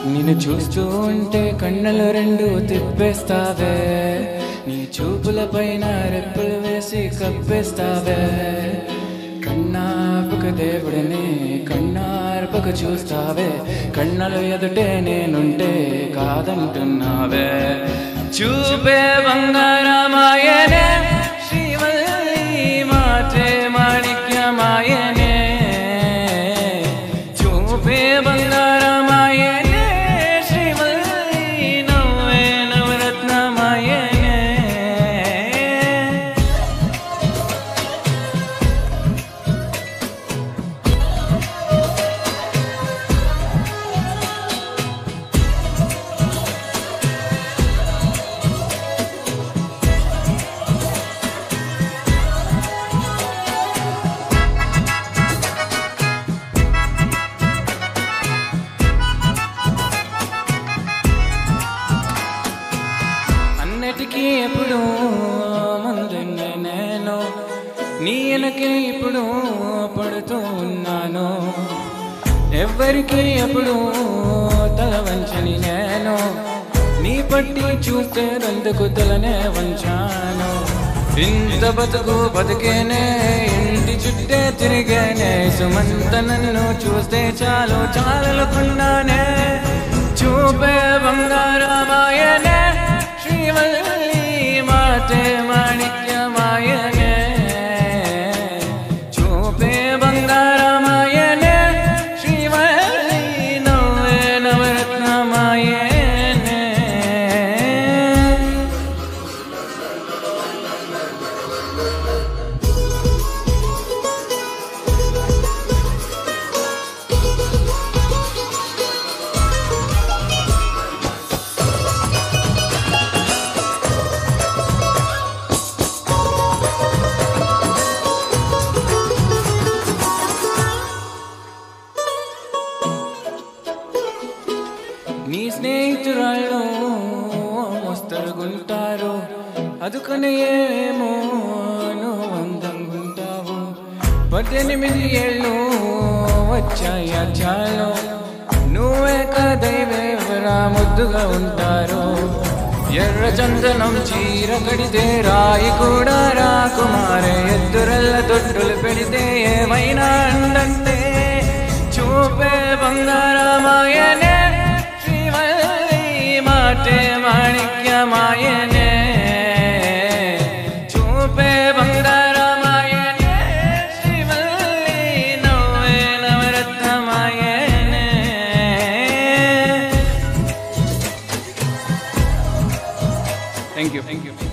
నిన్ను చూస్తూ ఉంటే కన్నులు రెండు తిప్పేస్తావే, నీ చూపుల పైన రెప్పులు వేసి కప్పేస్తావే. కన్నార్పక దేవుడిని కన్నార్పక చూస్తావే, కన్నలు ఎదుటే నేనుంటే కాదంటున్నావే. చూపే బంగారమాయనే శ్రీవల్లి మాటే మాణిక్యమాయనే, చూపే బంగారమాయనే శ్రీవల్లి నవ్వే నవరత్నమాయనే. అన్నిటికీ ఎప్పుడు ముందున్నే నేను, నీ వెనకే ఇప్పుడు పడుతూ ఉన్నాను. ఎవ్వరికి ఎప్పుడు తల వంచని నేను, నీ పట్టి చూస్తే దందుకు తలనే వంచాను. ఇంత బతుకు బతికేనే ఇంటి చుట్టే తిరిగేనే, సుమంత నన్ను చూస్తే చాలు చాలనుకున్నానే. చూపే బంగారమాయనే శ్రీవల్లి మాటే మాణిక్యమాయనే, చూపే బంగారమాయనే శ్రీవల్లి నవ్వే నవరత్నమాయనే. నీ స్నేహితురాళ్ళు మోస్తరుగుంటారు, అదుకని ఏమో నువ్వు అందంగుంటావు. 18 ఏళ్ళు వచ్చాయా చాలు, నువ్వే కదైవేవరా ముద్దుగా ఉంటారు. ఎర్ర చందనం చీర కడితే రాయి కూడా రాకుమారే, ఎద్దురల్ల తొట్టులు పెడితే ఏమైనా అందంటే. చూపే బంగారమాయనే శ్రీవల్లి మాటే మాణిక్యమాయనే, చూపే బంగారమాయనే శ్రీవల్లి నవ్వే నవరత్నమాయనే. Thank you.